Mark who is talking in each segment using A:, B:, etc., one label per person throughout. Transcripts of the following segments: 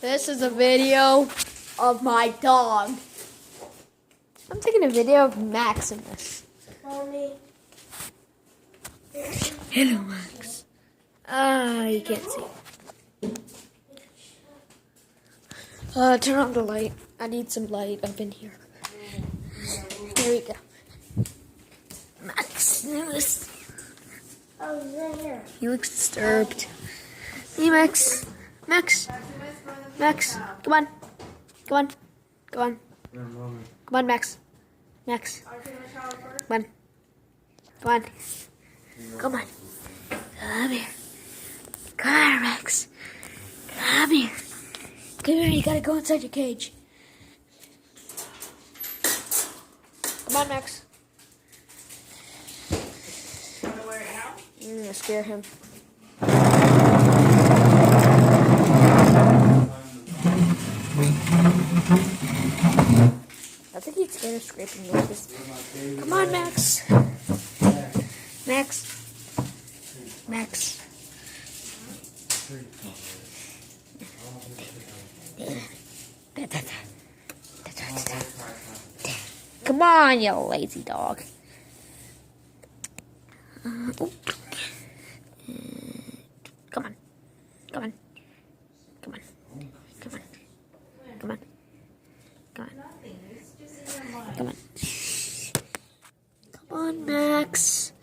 A: This is a video of my dog. I'm taking a video of Maximus.
B: Mommy.
A: Hello, Max. You can't see. Turn on the light. I need some light up in here. Here we go. Maximus.
B: Oh, he's right here.
A: He looks disturbed. Hey, Max. Max. Max. Come on. Come on. Come on. Come on, Max. Max. Come on. Come on. Come on. Come here. Come on, Max. Come here. Come here. You gotta go inside your cage. Come on, Max. I'm gonna scare him. I think he's scared of scraping noises. Come on, Max. Max. Max. Come on, you lazy dog. Come on. Come on. Come on. Come on. Come on. Come on. Come on. Come on, Max.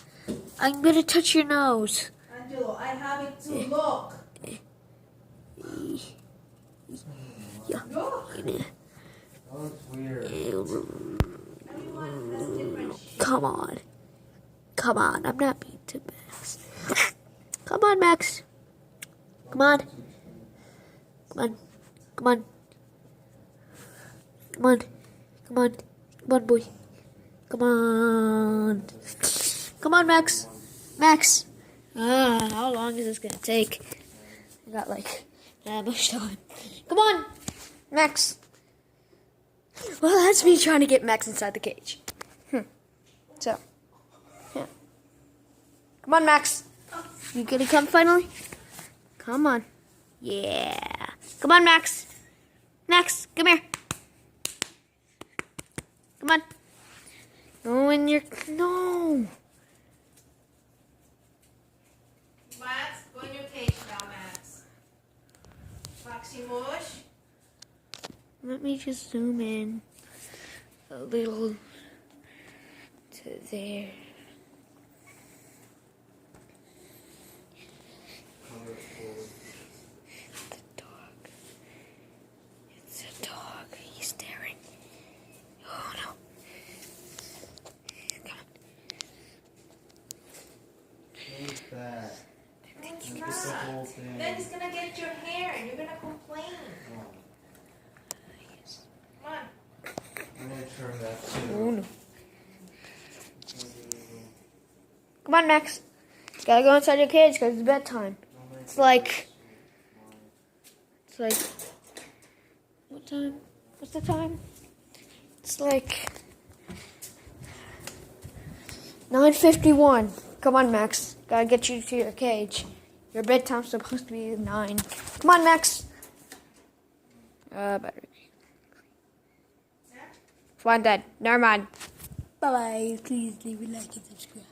A: I'm gonna touch your nose.
B: Angelo, I have it to look.
A: Yeah. Come on. Come on. I'm not being too Max. Come on, Max. Come on. Come on. Come on. Come on. Come on. Come on, boy. Come on. Come on, Max. Max. How long is this gonna take? I got like that much time. Come on, Max. Well, that's me trying to get Max inside the cage. So, yeah. Come on, Max. You gonna come finally? Come on. Yeah. Come on, Max. Max, come here. Come on. Go in your... No.
B: Max, go in your cage now, Max. Foxy Mush.
A: Let me just zoom in a little to there. The dog. It's a dog. He's staring. Oh no. Come on.
C: What's that?
B: What's
C: Look at the whole thing.
B: Then he's gonna get your hair and you're gonna complain. Come on.
C: I'm gonna turn that too.
A: Oh no. Come on, Max. You gotta go inside your cage because it's bedtime. It's like, what time? What's the time? It's like 9:51. Come on, Max. Gotta get you to your cage. Your bedtime's supposed to be 9. Come on, Max. Battery. One dead. Never mind. Bye-bye. Please leave a like and subscribe.